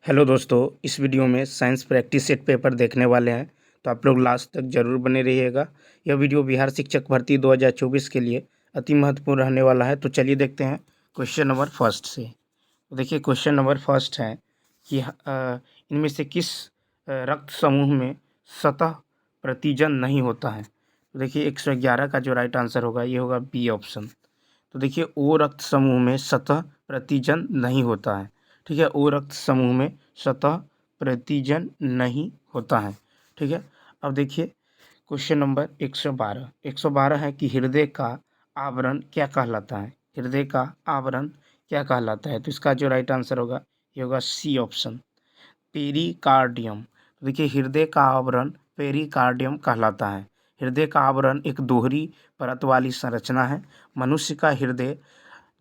Hello दोस्तों, इस video में साइंस प्रैक्टिस सेट पेपर देखने वाले हैं, तो आप लोग लास्ट तक जरूर बने रहिएगा। यह वीडियो बिहार शिक्षक भर्ती 2024 के लिए अति महत्वपूर्ण रहने वाला है। तो चलिए देखते हैं क्वेश्चन नंबर फर्स्ट से। तो देखिए क्वेश्चन नंबर फर्स्ट है कि इनमें से किस रक्त समूह में सतह प्रतिजन नहीं होता है। तो देखिए 111 का जो राइट आंसर होगा ये होगा बी ऑप्शन। तो देखिए ओ रक्त समूह में सतह प्रतिजन नहीं होता है। ठीक है, ओ रक्त समूह में सतह प्रतिजन नहीं होता है। ठीक है, अब देखिए क्वेश्चन नंबर 112 है कि हृदय का आवरण क्या कहलाता है। हृदय का आवरण क्या कहलाता है। तो इसका जो राइट आंसर होगा ये होगा सी ऑप्शन, पेरिकार्डियम। तो देखिए हृदय का आवरण पेरिकार्डियम कहलाता है। हृदय का आवरण एक दोहरी परत वाली संरचना है। मनुष्य का हृदय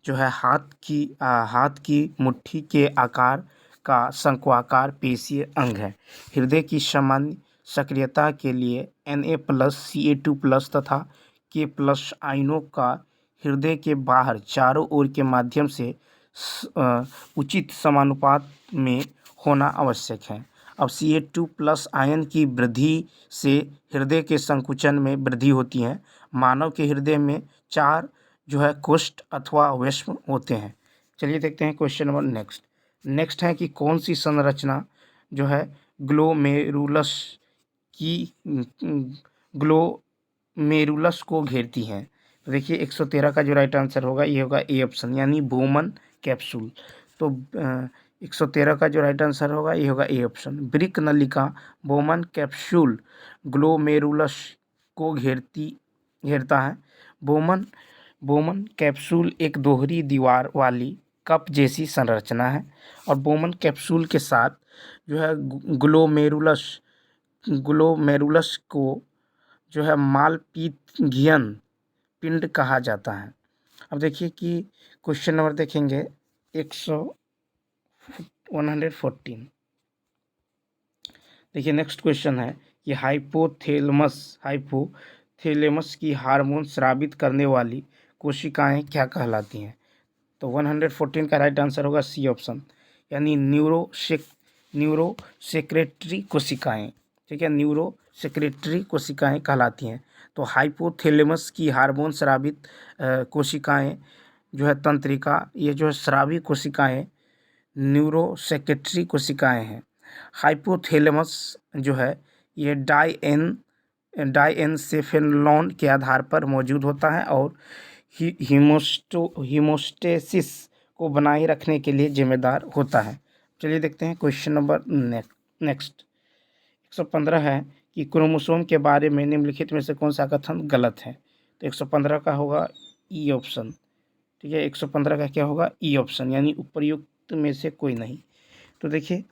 जो है हाथ की मुट्ठी के आकार का शंक्वाकार पेशीय अंग है। हृदय की सामान्य सक्रियता के लिए Na+Ca2+ तथा K+ आयनों का हृदय के बाहर चारों ओर के माध्यम से उचित समानुपात में होना आवश्यक है। अब Ca2+ आयन की वृद्धि से हृदय के संकुचन में वृद्धि होती है। मानव के हृदय में 4 जो है कोष्ठ अथवा वृष्ण होते हैं। चलिए देखते हैं क्वेश्चन नंबर नेक्स्ट है कि कौन सी संरचना जो है ग्लोमेरुलस को घेरती है। तो देखिए 113 का जो राइट आंसर होगा ये होगा ए ऑप्शन, यानी बोमन कैप्सूल। तो 113 का जो राइट आंसर होगा ये होगा ए ऑप्शन। वृक्क नलिका बोमन कैप्सूल ग्लोमेरुलस को घेरता है। बोमन कैप्सूल एक दोहरी दीवार वाली कप जैसी संरचना है और बोमन कैप्सूल के साथ जो है ग्लोमेरुलस को जो है मालपीघियन पिंड कहा जाता है। अब देखिए कि क्वेश्चन नंबर देखेंगे 114। देखिए नेक्स्ट क्वेश्चन है कि हाइपोथैलेमस की हार्मोन स्रावित करने वाली कोशिकाएं क्या कहलाती हैं। तो 114 का राइट आंसर होगा सी ऑप्शन, यानी न्यूरोसेक्रेटरी कोशिकाएं। ठीक है, न्यूरोसेक्रेटरी कोशिकाएं कहलाती हैं। तो हाइपोथैलेमस की हार्मोन स्रावित कोशिकाएं जो है तंत्रिका, ये जो है स्रावी कोशिकाएं न्यूरोसेक्रेटरी कोशिकाएं हैं। हाइपोथैलेमस जो है ये डाइएन्सेफेलॉन के आधार पर मौजूद होता है और हीमोस्टेसिस को बनाए रखने के लिए जिम्मेदार होता है। चलिए देखते हैं क्वेश्चन नंबर नेक्स्ट। 115 है कि क्रोमोसोम के बारे में निम्नलिखित में से कौन सा कथन गलत है। तो 115 का होगा ई ऑप्शन। ठीक है, 115 का क्या होगा ई ऑप्शन, यानी उपर्युक्त में से कोई नहीं। तो देखिए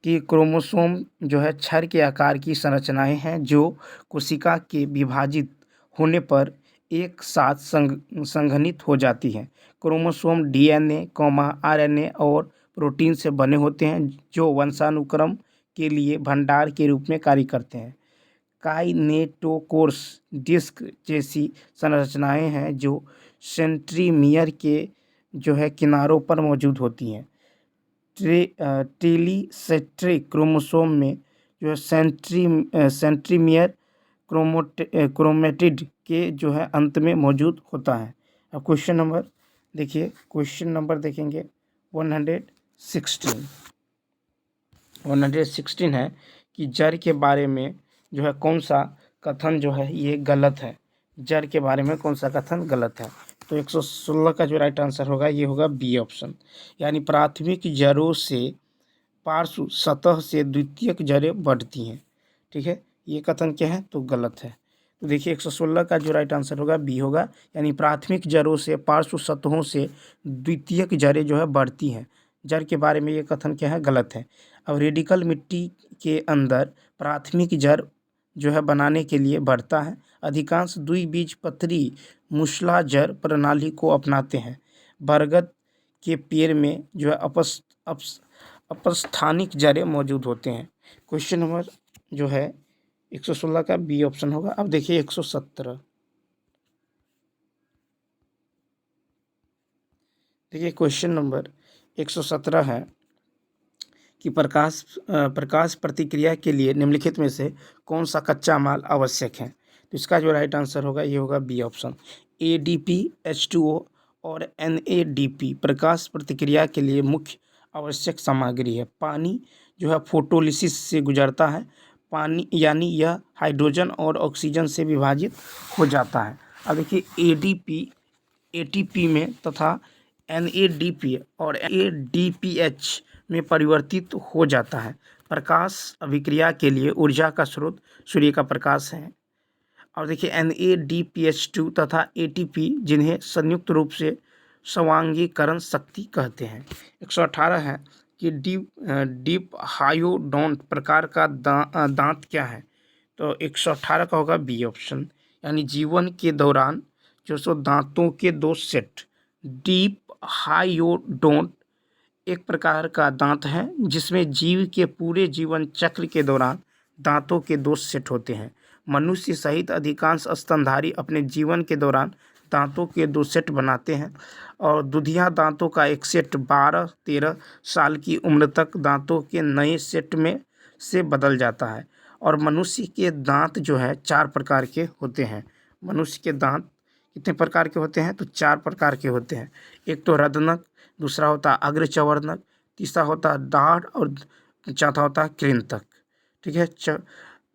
कि क्रोमोसोम जो है छड़ के आकार की संरचनाएं हैं जो कोशिका के विभाजित होने पर एक साथ संघनित हो जाती हैं। क्रोमोसोम डीएनए, आरएनए और प्रोटीन से बने होते हैं जो वंशानुक्रम के लिए भंडार के रूप में कार्य करते हैं। काइनेटोकोर्स डिस्क जैसी संरचनाएं हैं जो सेंट्रीमियर के जो है किनारों पर मौजूद होती हैं। टेलीसेट्रिक क्रोमोसोम में जो है सेंट्रीमियर क्रोमेटिड के जो है अंत में मौजूद होता है। अब क्वेश्चन नंबर देखिए, क्वेश्चन नंबर देखेंगे 116 है कि जड़ के बारे में जो है कौन सा कथन जो है ये गलत है। जड़ के बारे में कौन सा कथन गलत है। तो 116 का जो राइट आंसर होगा ये होगा बी ऑप्शन, यानी प्राथमिक जड़ों से पार्श्व सतह से द्वितीयक जड़ें बढ़ती हैं। ठीक है, ये कथन क्या है तो गलत है। तो देखिए 116 का जो राइट आंसर होगा बी होगा, यानी प्राथमिक जड़ों से पार्श्व सतहों से द्वितीयक जड़ें जो है बढ़ती हैं। जड़ के बारे में ये कथन क्या है गलत है। अब रेडिकल मिट्टी के अंदर प्राथमिक जड़ जो है बनाने के लिए बढ़ता है। अधिकांश द्विबीजपत्री मूसलाधार प्रणाली को अपनाते हैं। बरगद के पेड़ में जो है अपस्थानिक जड़ें मौजूद होते हैं। क्वेश्चन नंबर जो है 116 का बी ऑप्शन होगा। अब देखिए 117। देखिए क्वेश्चन नंबर 117 है कि प्रकाश प्रतिक्रिया के लिए निम्नलिखित में से कौन सा कच्चा माल आवश्यक है। तो इसका जो राइट आंसर होगा ये होगा बी ऑप्शन, ADP, H2O और NADP प्रकाश प्रतिक्रिया के लिए मुख्य आवश्यक सामग्री है। पानी जो है फोटोलिसिस से गुजरता है, पानी यानी यह हाइड्रोजन और ऑक्सीजन से विभाजित हो जाता है। अब देखिए ADP ATP में तथा NADP और ADPH में परिवर्तित हो जाता है। प्रकाश अभिक्रिया के लिए ऊर्जा का स्रोत सूर्य का प्रकाश है। और देखिए NADPH2 तथा ATP जिन्हें संयुक्त रूप से स्वांगीकरण शक्ति कहते हैं। 118 है कि डीप हायोडोंट प्रकार का दांत क्या है। तो 118 का होगा बी ऑप्शन, यानी जीवन के दौरान जो सो दांतों के दो सेट। डीप हायोडोंट एक प्रकार का दांत है जिसमें जीव के पूरे जीवन चक्र के दौरान दांतों के दो सेट होते हैं। मनुष्य सहित अधिकांश स्तनधारी अपने जीवन के दौरान दांतों के दो सेट बनाते हैं और दुधिया दांतों का एक सेट 12-13 साल की उम्र तक दांतों के नए सेट में से बदल जाता है। और मनुष्य के दांत जो है 4 प्रकार के होते हैं। मनुष्य के दांत कितने प्रकार के होते हैं, तो 4 प्रकार के होते हैं। एक तो रदनक, दूसरा होता है अग्रचवर्णक, तीसरा होता है दाढ़ और चौथा होता है कृंतक। ठीक है,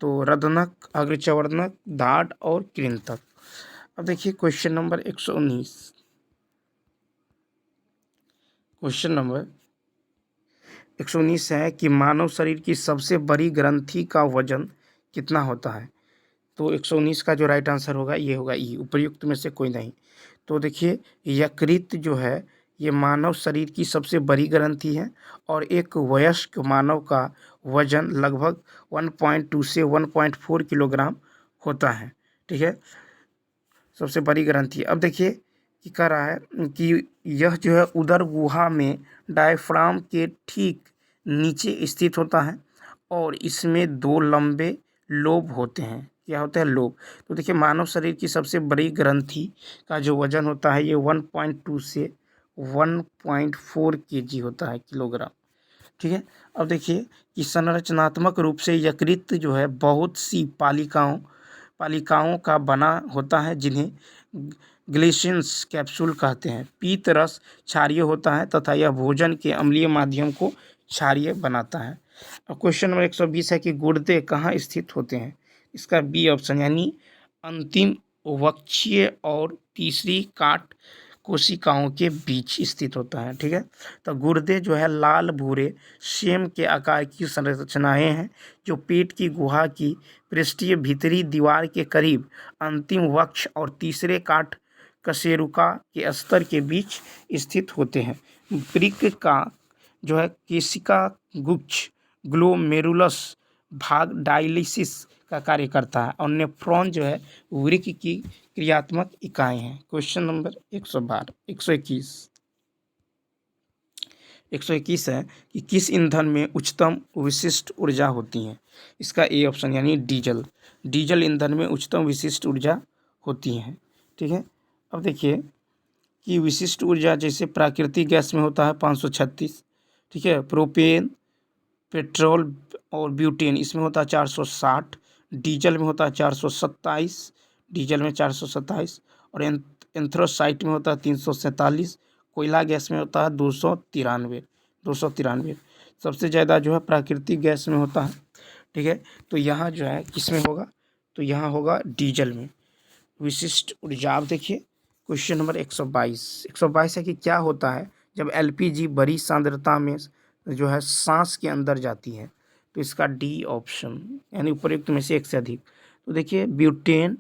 तो रदनक, अग्रचवर्णक, दाढ़ और कृंतक। अब देखिए क्वेश्चन नंबर 119। क्वेश्चन नंबर 119 है कि मानव शरीर की सबसे बड़ी ग्रंथि का वजन कितना होता है। तो 119 का जो राइट आंसर होगा ये होगा ई, उपर्युक्त में से कोई नहीं। तो देखिए यकृत जो है ये मानव शरीर की सबसे बड़ी ग्रंथि है और एक वयस्क मानव का वजन लगभग 1.2 से 1.4 किलोग्राम होता है। ठीक है, सबसे बड़ी ग्रंथि। अब देखिए कि कह रहा है कि यह जो है उदर गुहा में डायफ्राम के ठीक नीचे स्थित होता है और इसमें 2 लंबे लोब होते हैं। क्या होते हैं, लोब। तो देखिए मानव शरीर की सबसे बड़ी ग्रंथि का जो वजन होता है ये 1.2 से 1.4 kg होता है, किलोग्राम। ठीक है, अब देखिए कि संरचनात्मक रूप से यकृत जो है बहुत सी पालिकाओं का बना होता है जिन्हें ग्लिसन्स कैप्सूल कहते हैं। पीत रस क्षारीय होता है तथा यह भोजन के अम्लीय माध्यम को क्षारीय बनाता है। अब क्वेश्चन नंबर 120 है कि गुर्दे कहाँ स्थित होते हैं। इसका बी ऑप्शन, यानी अंतिम वक्षीय और तीसरी काट कोशिकाओं के बीच स्थित होता है। ठीक है, तो गुर्दे जो है लाल भूरे सेम के आकार की संरचनाएं हैं जो पेट की गुहा की पृष्ठीय भीतरी दीवार के करीब अंतिम वक्ष और तीसरे काट कशेरुका के स्तर के बीच स्थित होते हैं। वृक्क का जो है केशिका गुच्छ ग्लोमेरुलस भाग डायलिसिस का कार्य करता है और नेफ्रॉन जो है वृक्क की क्रियात्मक इकाई हैं। क्वेश्चन नंबर 121 है कि किस ईंधन में उच्चतम विशिष्ट ऊर्जा होती है। इसका ए ऑप्शन, यानी डीजल ईंधन में उच्चतम विशिष्ट ऊर्जा होती है। ठीक है, अब देखिए कि विशिष्ट ऊर्जा जैसे प्राकृतिक गैस में होता है 536। ठीक है, प्रोपेन, पेट्रोल और ब्यूटेन इसमें होता है 460, डीजल में होता है 427, और एंथ्रासाइट में होता है 347, कोयला गैस में होता है 293। सबसे ज़्यादा जो है प्राकृतिक गैस में होता है। ठीक है, तो यहाँ जो है किस में होगा, तो यहाँ होगा डीजल में विशिष्ट ऊर्जा। आप देखिए क्वेश्चन नंबर 122 है कि क्या होता है जब LPG बड़ी सांद्रता में जो है सांस के अंदर जाती है। तो इसका डी ऑप्शन, यानी उपयुक्त में से एक से अधिक। तो देखिए ब्यूटेन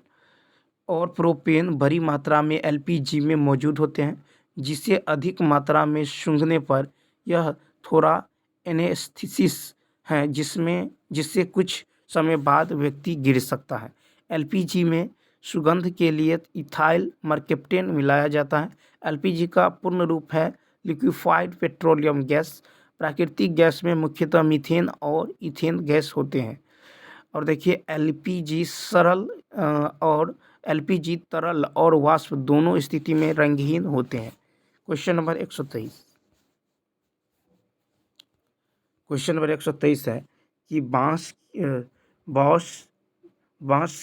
और प्रोपेन बड़ी मात्रा में LPG में मौजूद होते हैं जिसे अधिक मात्रा में सूंघने पर यह थोड़ा एनेस्थीसिस है जिससे कुछ समय बाद व्यक्ति गिर सकता है। LPG में सुगंध के लिए इथाइल मर्केप्टेन मिलाया जाता है। LPG का पूर्ण रूप है लिक्विफाइड पेट्रोलियम गैस। प्राकृतिक गैस में मुख्यतः मीथेन और इथेन गैस होते हैं। और देखिए LPG तरल और वाष्प दोनों स्थिति में रंगहीन होते हैं। Question number 123। क्वेश्चन नंबर 123 है कि बांस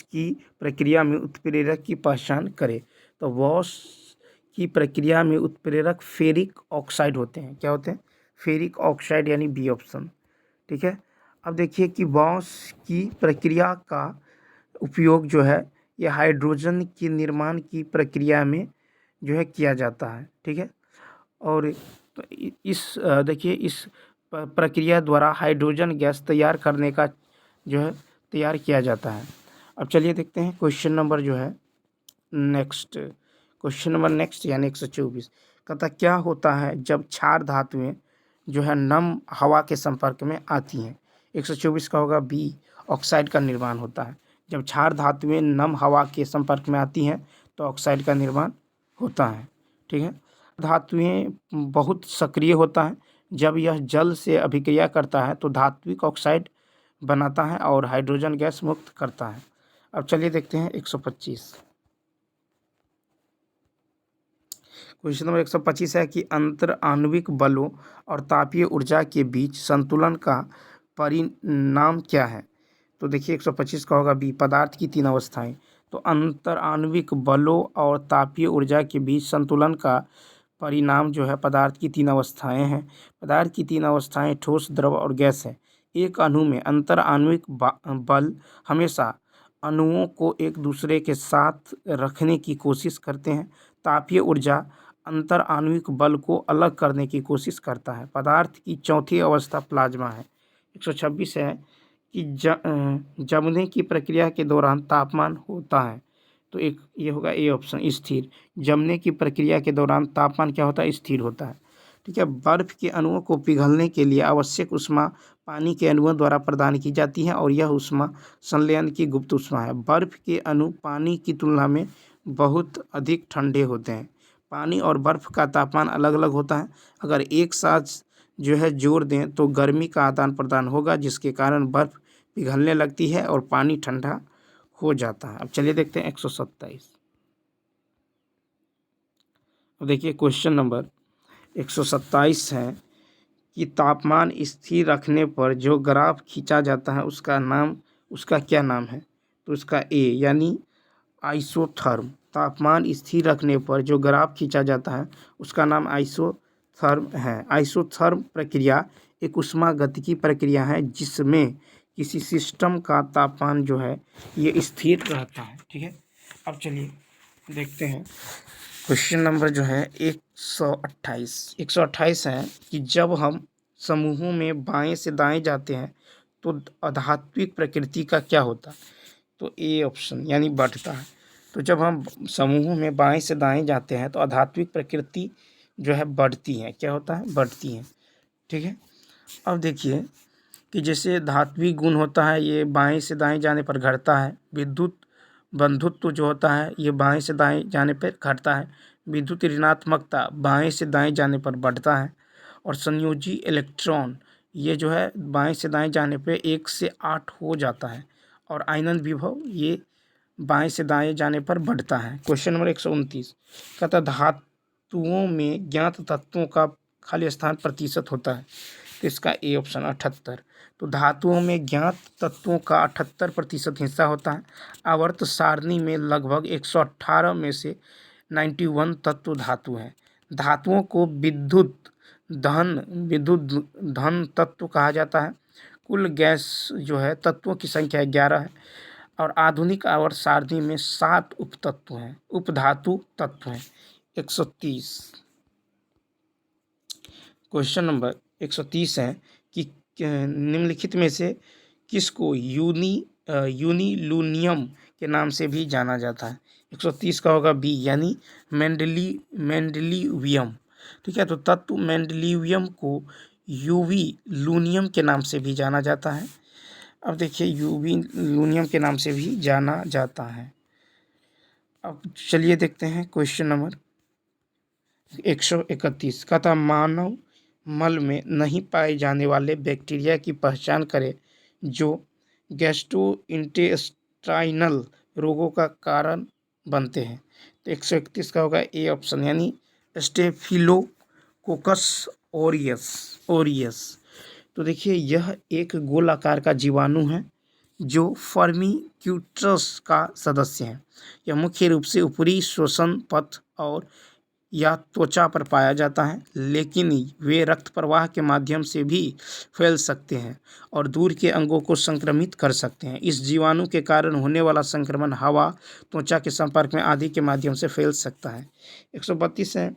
की प्रक्रिया में उत्प्रेरक की पहचान करें। तो बांस की प्रक्रिया में उत्प्रेरक फेरिक ऑक्साइड होते हैं। क्या होते हैं? फेरिक ऑक्साइड, यानी बी ऑप्शन। ठीक है। अब देखिए कि बांस की प्रक्रिया का उपयोग जो है ये हाइड्रोजन के निर्माण की प्रक्रिया में जो है किया जाता है। ठीक है। और देखिए इस प्रक्रिया द्वारा हाइड्रोजन गैस तैयार करने का जो है तैयार किया जाता है। अब चलिए देखते हैं क्वेश्चन नंबर जो है नेक्स्ट यानी 124 कहता क्या होता है जब क्षार धातुएं जो है नम हवा के संपर्क में आती हैं। 124 का होगा बी, ऑक्साइड का निर्माण होता है। जब क्षार धातुएं नम हवा के संपर्क में आती हैं तो ऑक्साइड का निर्माण होता है। ठीक है। धातुएं बहुत सक्रिय होता है। जब यह जल से अभिक्रिया करता है तो धात्विक ऑक्साइड बनाता है और हाइड्रोजन गैस मुक्त करता है। अब चलिए देखते हैं 125। क्वेश्चन नंबर 125 है कि अंतर आणविक बलों और तापीय ऊर्जा के बीच संतुलन का परिणाम क्या है। तो देखिए 125 का होगा बी, पदार्थ की तीन अवस्थाएं। तो अंतर आणविक बलों और तापीय ऊर्जा के बीच संतुलन का परिणाम जो है पदार्थ की तीन अवस्थाएं हैं। पदार्थ की तीन अवस्थाएं ठोस, द्रव और गैस है। एक अणु में अंतर आणविक बल हमेशा अणुओं को एक दूसरे के साथ रखने की कोशिश करते हैं। तापीय ऊर्जा अंतर आणविक बल को अलग करने की कोशिश करता है। पदार्थ की चौथी अवस्था प्लाज्मा है। 126 है कि जमने की प्रक्रिया के दौरान तापमान होता है। तो एक ये होगा ए ऑप्शन, स्थिर। जमने की प्रक्रिया के दौरान तापमान क्या होता है? स्थिर होता है। ठीक है। बर्फ के अणुओं को पिघलने के लिए आवश्यक ऊष्मा पानी के अणुओं द्वारा प्रदान की जाती है और यह ऊष्मा संलयन की गुप्त ऊष्मा है। बर्फ के अणु पानी की तुलना में बहुत अधिक ठंडे होते हैं। पानी और बर्फ का तापमान अलग अलग होता है। अगर एक साथ जो है जोड़ दें तो गर्मी का आदान प्रदान होगा, जिसके कारण बर्फ पिघलने लगती है और पानी ठंडा हो जाता है। अब चलिए देखते हैं 127। अब देखिए क्वेश्चन नंबर 127 है कि तापमान स्थिर रखने पर जो ग्राफ खींचा जाता है उसका क्या नाम है। तो उसका ए यानी आइसोथर्म। तापमान स्थिर रखने पर जो ग्राफ खींचा जाता है उसका नाम आइसोथर्म है। आइसोथर्म प्रक्रिया एक ऊष्मागतिकी प्रक्रिया है जिसमें किसी सिस्टम का तापमान जो है ये स्थिर रहता है। ठीक है। अब चलिए देखते हैं क्वेश्चन नंबर जो है 128 है कि जब हम समूहों में बाएं से दाएं जाते हैं तो अधात्विक प्रकृति का क्या होता है। तो ए ऑप्शन यानी बढ़ता है। तो जब हम समूहों में बाएं से दाएं जाते हैं तो अधात्विक प्रकृति जो है बढ़ती है। क्या होता है? बढ़ती है। ठीक है। अब देखिए कि जैसे धात्विक गुण होता है ये बाएं से दाएं जाने पर घटता है। विद्युत बंधुत्व जो होता है ये बाएं से दाएं जाने पर घटता है। विद्युत ऋणात्मकता बाएं से दाएं जाने पर बढ़ता है। और संयोजी इलेक्ट्रॉन ये जो है बाएं से दाएं जाने पे 1 से 8 हो जाता है। और आयनन विभव ये बाएं से दाएं जाने पर बढ़ता है। क्वेश्चन नंबर 129 कहता धातुओं में ज्ञात तत्वों का खाली स्थान प्रतिशत होता है। तो इसका ए ऑप्शन 78। तो धातुओं में ज्ञात तत्वों का 78% हिस्सा होता है। आवर्त सारणी में लगभग 118 में से 91 तत्व धातु हैं। धातुओं को विद्युत धन तत्व कहा जाता है। कुल गैस जो है तत्वों की संख्या 11 है। और आधुनिक आवर्त सारणी में 7 उपतत्व हैं, उपधातु तत्व हैं। 130 क्वेश्चन नंबर 130 है कि निम्नलिखित में से किसको यूनिलूनियम के नाम से भी जाना जाता है। 130 का होगा बी यानी मेंडलीवियम। ठीक है। तो तत्व मेंडलीवियम को यूवी लूनियम के नाम से भी जाना जाता है। अब देखिए यूवी लूनियम के नाम से भी जाना जाता है। अब चलिए देखते हैं क्वेश्चन नंबर 131 का था मानव मल में नहीं पाए जाने वाले बैक्टीरिया की पहचान करें जो गैस्ट्रोइंटेस्टाइनल रोगों का कारण बनते हैं। तो 131 का होगा ए ऑप्शन यानी स्टेफिलोकोकस ओरियस। तो देखिए यह एक गोल आकार का जीवाणु है जो फर्मिक्यूटस का सदस्य है। यह मुख्य रूप से ऊपरी श्वसन पथ और या त्वचा पर पाया जाता है, लेकिन वे रक्त प्रवाह के माध्यम से भी फैल सकते हैं और दूर के अंगों को संक्रमित कर सकते हैं। इस जीवाणु के कारण होने वाला संक्रमण हवा, त्वचा के संपर्क में आदि के माध्यम से फैल सकता है। 132 है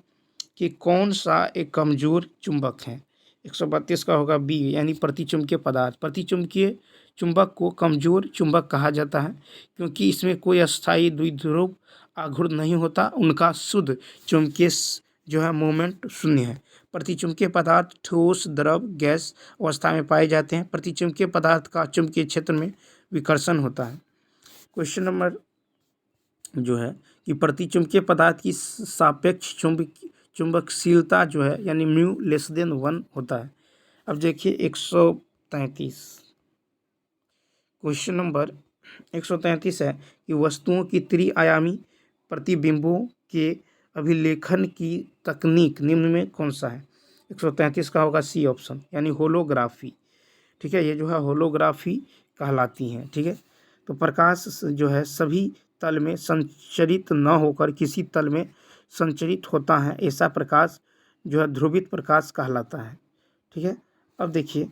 कि कौन सा एक कमजोर चुंबक है। 132 का होगा बी यानी प्रतिचुंबकीय पदार्थ। प्रतिचुंबकीय चुंबक को कमजोर चुंबक कहा जाता है क्योंकि इसमें कोई अस्थायी द्विध्रुव आघूर्ण नहीं होता। उनका शुद्ध चुंबकीय जो है मोमेंट शून्य है। प्रतिचुंबकीय पदार्थ ठोस, द्रव, गैस अवस्था में पाए जाते हैं। प्रतिचुंबकीय पदार्थ का चुंबकीय क्षेत्र में विकर्षण होता है। क्वेश्चन नंबर जो है कि प्रतिचुंबकीय पदार्थ की सापेक्ष चुंबकशीलता जो है यानी म्यू लेस देन 1 होता है। अब देखिए 133 क्वेश्चन नंबर 133 है कि वस्तुओं की त्रिआयामी प्रतिबिंबों के अभिलेखन की तकनीक निम्न में कौन सा है। 133 का होगा सी ऑप्शन यानी होलोग्राफी। ठीक है, ये जो है होलोग्राफी कहलाती हैं। ठीक है, तो प्रकाश जो है सभी तल में संचरित न होकर किसी तल में संचरित होता है, ऐसा प्रकाश जो है ध्रुवित प्रकाश कहलाता है। ठीक है, अब देखिए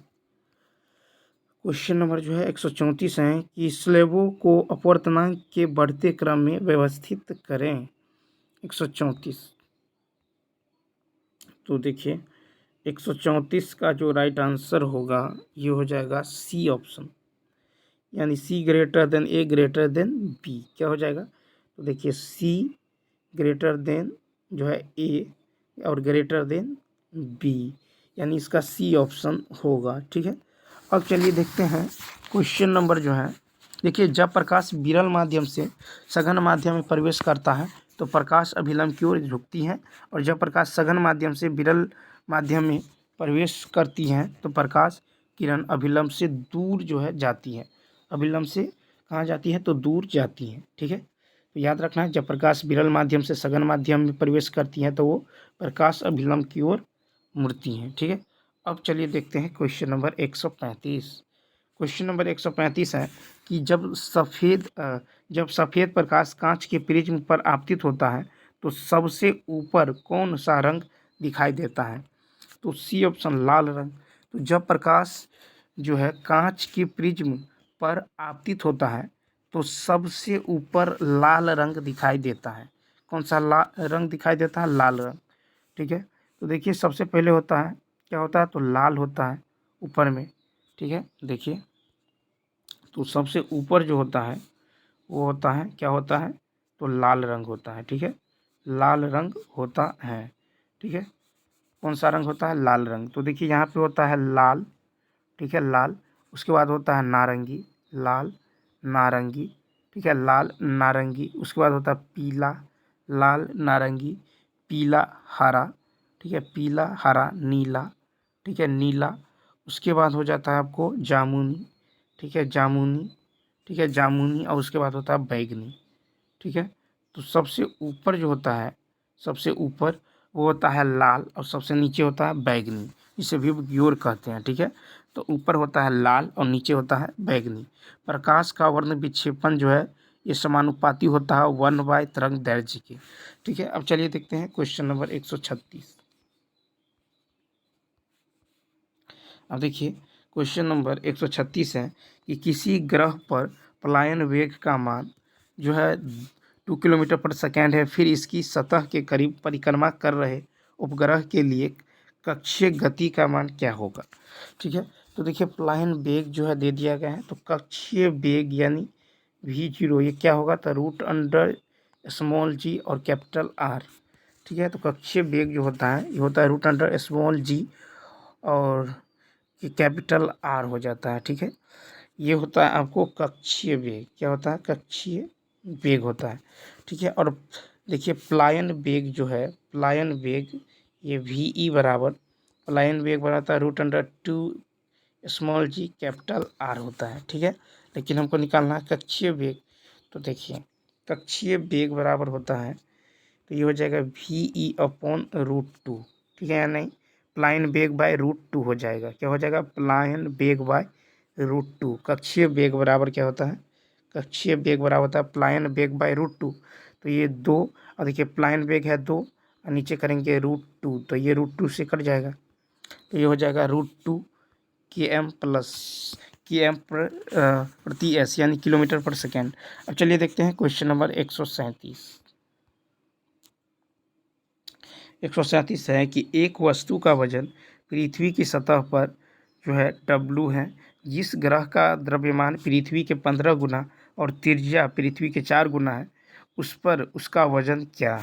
क्वेश्चन नंबर जो है 134 है कि स्लेबों को अपवर्तनांक के बढ़ते क्रम में व्यवस्थित करें। 134 तो देखिए 134 का जो राइट आंसर होगा ये हो जाएगा सी ऑप्शन यानी सी ग्रेटर देन ए ग्रेटर देन बी। क्या हो जाएगा, तो देखिए सी ग्रेटर देन जो है ए और ग्रेटर देन बी यानी इसका सी ऑप्शन होगा। ठीक है, अब चलिए देखते हैं क्वेश्चन नंबर जो है। देखिए जब प्रकाश विरल माध्यम से सघन माध्यम में प्रवेश करता है तो प्रकाश अभिलंब की ओर झुकती है, और जब प्रकाश सघन माध्यम से विरल माध्यम में प्रवेश करती है तो प्रकाश किरण अभिलंब से दूर जो है जाती है। अभिलंब से कहाँ जाती है, तो दूर जाती है। ठीक है, तो याद रखना है जब प्रकाश विरल माध्यम से सघन माध्यम में प्रवेश करती हैं तो वो प्रकाश अभिलंब की ओर मुड़ती हैं। ठीक है, अब चलिए देखते हैं क्वेश्चन नंबर 135। क्वेश्चन नंबर 135 है कि जब सफ़ेद प्रकाश कांच के प्रिज्म पर आपतित होता है तो सबसे ऊपर कौन सा रंग दिखाई देता है। तो सी ऑप्शन लाल रंग। तो जब प्रकाश जो है कांच के प्रिज्म पर आपतित होता है तो सबसे ऊपर लाल रंग दिखाई देता है। कौन सा रंग दिखाई देता है, लाल रंग। ठीक है, तो देखिए सबसे पहले होता है क्या होता है, तो लाल होता है ऊपर में। ठीक है, देखिए तो सबसे ऊपर जो होता है वो होता है क्या होता है, तो लाल रंग होता है। ठीक है, लाल रंग होता है। ठीक है, कौन सा रंग होता है, लाल रंग। तो देखिए यहाँ पे होता है लाल। ठीक है, लाल, उसके बाद होता है नारंगी, लाल नारंगी। ठीक है, लाल नारंगी, उसके बाद होता है पीला, लाल नारंगी, पीला हरा। ठीक है, पीला हरा नीला। ठीक है, नीला, उसके बाद हो जाता है आपको जामुनी। ठीक है, जामुनी। ठीक है, जामुनी, और उसके बाद होता है बैगनी। ठीक है, तो सबसे ऊपर जो होता है, सबसे ऊपर वो होता है लाल और सबसे नीचे होता है बैगनी, इसे भी व्योर कहते हैं। ठीक है, तो ऊपर होता है लाल और नीचे होता है बैगनी। प्रकाश का वर्ण विक्षेपण जो है ये समानुपाती होता है 1/, तरंग दैर्ध्य के। ठीक है, अब चलिए देखते हैं क्वेश्चन नंबर 136। अब देखिए क्वेश्चन नंबर 136 है कि किसी ग्रह पर पलायन वेग का मान जो है 2 किलोमीटर पर सेकेंड है, फिर इसकी सतह के करीब परिक्रमा कर रहे उपग्रह के लिए कक्षीय गति का मान क्या होगा। ठीक है, तो देखिए पलायन वेग जो है दे दिया गया है, तो कक्षीय वेग यानी v0 ये क्या होगा, तो √g और कैपिटल R। ठीक है, तो कक्षीय वेग जो होता है ये होता है √g और ये कैपिटल R हो जाता है। ठीक है, ये होता है आपको कक्षीय वेग। क्या होता है, कक्षीय वेग होता है। ठीक है, और देखिए पलायन वेग जो है, पलायन वेग ये VE बराबर पलायन वेग बनाता है √2g कैपिटल R होता है। ठीक है, लेकिन हमको निकालना है कक्षीय वेग। तो देखिए कक्षीय वेग बराबर होता है, तो ये हो जाएगा VE/√2। ठीक है या नहीं, प्लाइन वेग बाय √2 हो जाएगा। क्या हो जाएगा? प्लाइन वेग बाय √2। कक्षीय वेग बराबर क्या होता है? कक्षीय वेग बराबर होता है प्लाइन वेग बाय √2। तो ये 2 और देखिए प्लाइन वेग है 2 और नीचे करेंगे √2 तो ये √2 से कट जाएगा। तो ये हो जाएगा √2 km प्लस km प्रति s यानी किलोमीटर पर सेकेंड। अब चलिए देखते हैं क्वेश्चन नंबर 137। 137 है कि एक वस्तु का वजन पृथ्वी की सतह पर जो है W है, जिस ग्रह का द्रव्यमान पृथ्वी के 15 गुना और त्रिज्या पृथ्वी के 4 गुना है, उस पर उसका वजन क्या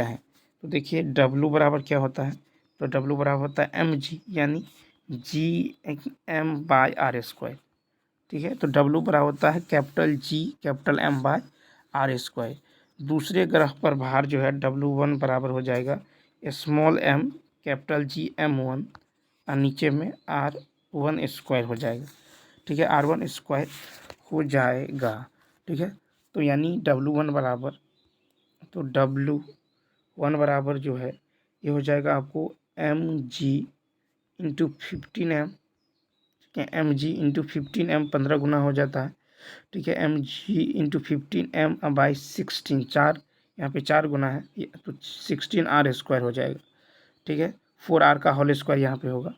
है? तो देखिए W बराबर क्या होता है? तो W बराबर होता है mg यानी Gm/r²। ठीक है, तो W बराबर होता है कैपिटल G कैपिटल M/r²। दूसरे ग्रह पर भार जो है W1 बराबर हो जाएगा small m capital G M1 और नीचे में R1² हो जाएगा। ठीक है, R1² हो जाएगा। ठीक है, तो यानी W1 बराबर जो है ये हो जाएगा आपको mg into 15m। mg into 15m 15 गुना हो जाता है। ठीक है, mg इंटू 15m/16 4 यहाँ पे 4 गुना है तो 16r² हो जाएगा। ठीक है, 4r का होल स्क्वायर यहाँ पे होगा।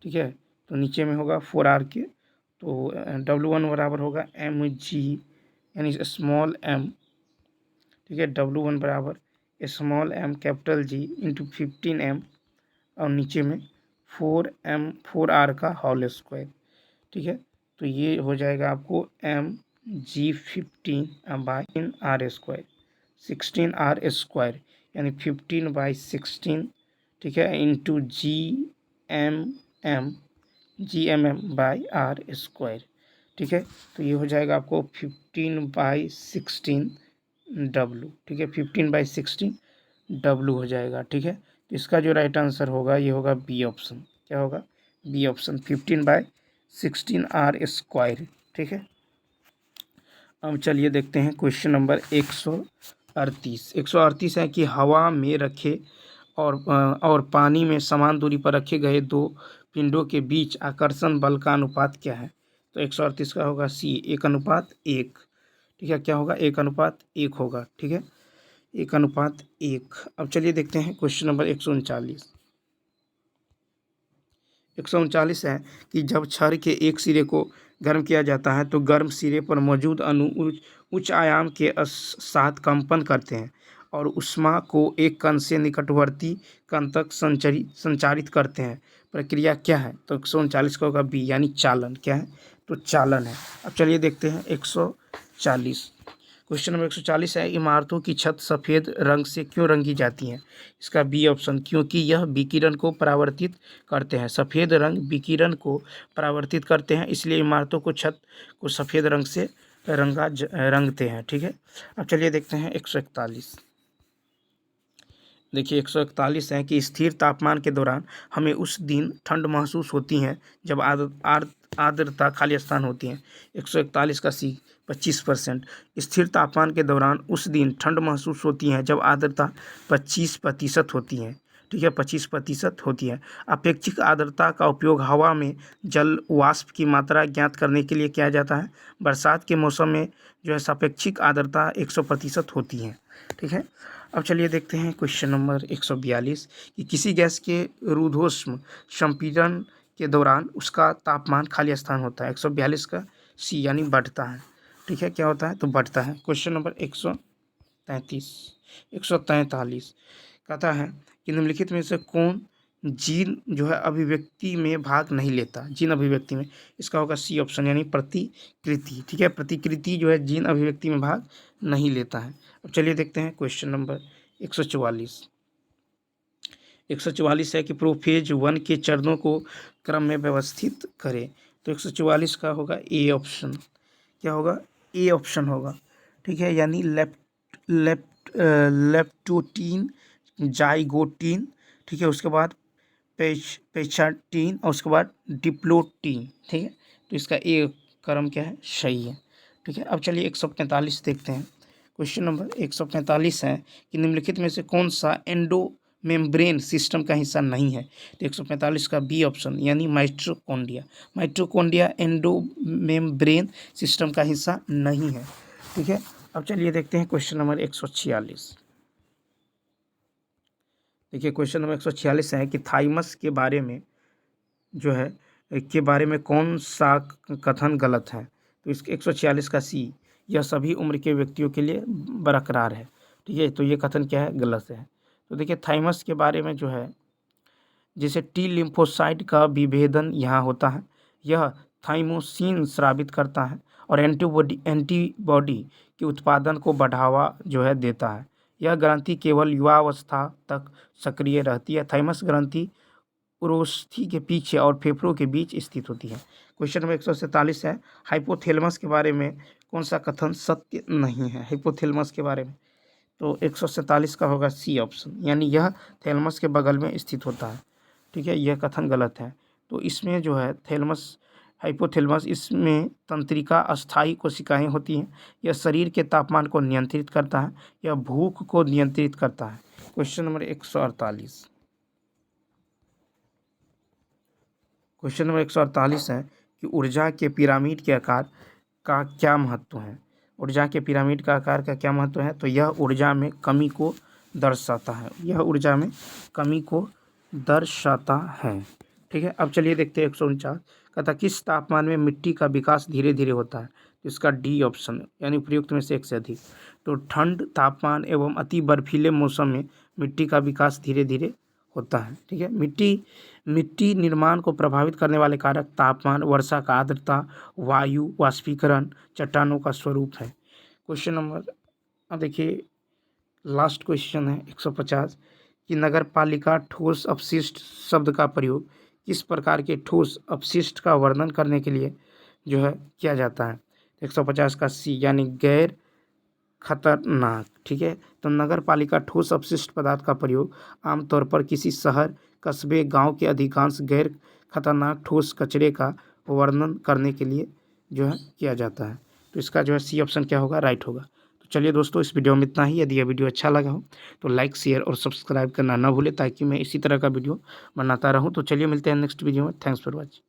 ठीक है, तो नीचे में होगा 4r के, तो W1 बराबर होगा mg यानी स्मॉल m। ठीक है, W1 बराबर small m capital G into 15m और नीचे में 4r का होल स्क्वायर। ठीक है, तो ये हो जाएगा आपको mg15/r², 16r² यानी 15/16। ठीक है, इंटू Gmm/r²। ठीक है, तो ये हो जाएगा आपको 15/16 W। ठीक है, 15/16 W हो जाएगा। ठीक है, तो इसका जो राइट आंसर होगा ये होगा बी ऑप्शन। क्या होगा? B option 15/16r²। ठीक है, अब चलिए देखते हैं क्वेश्चन नंबर 138। 138 है कि हवा में रखे और पानी में समान दूरी पर रखे गए दो पिंडों के बीच आकर्षण बल का अनुपात क्या है? तो 138 का होगा C 1:1। ठीक है, क्या होगा? 1:1 होगा। ठीक है, 1:1। अब चलिए देखते हैं क्वेश्चन नंबर 139। 139 है कि जब छड़ के एक सिरे को गर्म किया जाता है तो गर्म सिरे पर मौजूद अणु उच्च आयाम के साथ कंपन करते हैं और ऊष्मा को एक कण से निकटवर्ती कण तक संचारित करते हैं। प्रक्रिया क्या है? तो 139 का होगा बी यानी चालन। क्या है? तो चालन है। अब चलिए देखते हैं 140। क्वेश्चन नंबर 140 है इमारतों की छत सफ़ेद रंग से क्यों रंगी जाती हैं? इसका बी ऑप्शन क्योंकि यह विकिरण को परावर्तित करते हैं। सफ़ेद रंग विकिरण को परावर्तित करते हैं, इसलिए इमारतों को छत को सफ़ेद रंग से रंगते हैं। ठीक है, अब चलिए देखते हैं 141। देखिए 141 है कि स्थिर तापमान के दौरान हमें उस दिन ठंड महसूस होती है जब आर्द्रता खाली स्थान होती है। 141 का सी 25%। स्थिर तापमान के दौरान उस दिन ठंड महसूस होती है जब आर्द्रता 25% होती है। ठीक है, 25% होती है। अपेक्षित आर्द्रता का उपयोग हवा में जल वाष्प की मात्रा ज्ञात करने के लिए किया जाता है। बरसात के मौसम में जो है सापेक्षिक आर्द्रता 100% होती है। ठीक है, अब चलिए देखते हैं क्वेश्चन नंबर 142 कि किसी गैस के रुद्धोष्म संपीड़न के दौरान उसका तापमान खाली स्थान होता है। 142 का सी यानी बढ़ता है। ठीक है, क्या होता है? तो बढ़ता है। क्वेश्चन नंबर 143 कहता है कि निम्नलिखित में से कौन जीन जो है अभिव्यक्ति में भाग नहीं लेता? जीन अभिव्यक्ति में, इसका होगा सी ऑप्शन यानी प्रतिकृति। ठीक है, प्रतिकृति जो है जीन अभिव्यक्ति में भाग नहीं लेता है। अब चलिए देखते हैं क्वेश्चन नंबर 144। 144 है कि प्रोफेज 1 के चरणों को क्रम में व्यवस्थित करें। तो 144 का होगा ए ऑप्शन। क्या होगा? ए ऑप्शन होगा। ठीक है, यानी लेप्टोटीन जाइगोटीन। ठीक है, उसके बाद पेचाटीन और उसके बाद डिप्लोटीन। ठीक है, तो इसका ए क्रम क्या है? सही है। ठीक है, अब चलिए 145 देखते हैं। क्वेश्चन नंबर 145 है कि निम्नलिखित में से कौन सा मेम्ब्रेन सिस्टम का हिस्सा नहीं है। तो 145 का बी ऑप्शन यानी mitochondria. Mitochondria endo membrane system का हिस्सा नहीं है। ठीक है, अब चलिए देखते हैं क्वेश्चन नंबर 146। देखिए क्वेश्चन नंबर 146 है कि थाइमस के बारे में जो है के बारे में कौन सा कथन गलत है। तो इसके 146 का सी, यह सभी उम्र के व्यक्तियों के लिए बरकरार है। ठीक है, तो ये कथन क्या है, गलत है। तो देखिए थाइमस के बारे में जो है, जैसे टी लिम्फोसाइट का विभेदन यहाँ होता है, यह थाइमोसिन स्रावित करता है और एंटीबॉडी के उत्पादन को बढ़ावा जो है देता है। यह ग्रंथि केवल युवावस्था तक सक्रिय रहती है। थाइमस ग्रंथि उरोस्थी के पीछे और फेफड़ों के बीच स्थित होती है। क्वेश्चन नंबर 147 है, हाइपोथैलेमस के बारे में कौन सा कथन सत्य नहीं है। हाइपोथैलेमस के बारे में तो 147 का होगा सी ऑप्शन, यानी यह थैलेमस के बगल में स्थित होता है। ठीक है, यह कथन गलत है। तो इसमें जो है थैलेमस, हाइपोथैलेमस, इसमें तंत्रिका अस्थायी कोशिकाएं होती हैं। यह शरीर के तापमान को नियंत्रित करता है, यह भूख को नियंत्रित करता है। Question number 148। क्वेश्चन नंबर 148 है कि ऊर्जा के पिरामिड के आकार का क्या महत्व है। ऊर्जा के पिरामिड का आकार का क्या महत्व है। तो यह ऊर्जा में कमी को दर्शाता है, यह ऊर्जा में कमी को दर्शाता है। ठीक है, अब चलिए देखते हैं 149। कहता किस तापमान में मिट्टी का विकास धीरे धीरे होता है। तो इसका डी ऑप्शन यानी उपयुक्त में से एक से अधिक। तो ठंड तापमान एवं अति बर्फीले मौसम में मिट्टी का विकास धीरे धीरे होता है। ठीक है, मिट्टी निर्माण को प्रभावित करने वाले कारक तापमान, वर्षा का आर्द्रता, वायु, वाष्पीकरण, चट्टानों का स्वरूप है। क्वेश्चन नंबर, अब देखिए लास्ट क्वेश्चन है 150 कि नगर पालिका ठोस अपशिष्ट शब्द का प्रयोग किस प्रकार के ठोस अपशिष्ट का वर्णन करने के लिए जो है किया जाता है। 150 का सी यानी गैर खतरनाक। ठीक है, तो नगर पालिका ठोस अपशिष्ट पदार्थ का प्रयोग आमतौर पर किसी शहर, कस्बे, गांव के अधिकांश गैर खतरनाक ठोस कचरे का वर्णन करने के लिए जो है किया जाता है। तो इसका जो है सी ऑप्शन क्या होगा, राइट होगा। तो चलिए दोस्तों, इस वीडियो में इतना ही। यदि यह वीडियो अच्छा लगा हो तो लाइक, शेयर और सब्सक्राइब करना ना भूलें, ताकि मैं इसी तरह का वीडियो बनाता रहूं। तो चलिए मिलते हैं नेक्स्ट वीडियो में। Thanks for watching.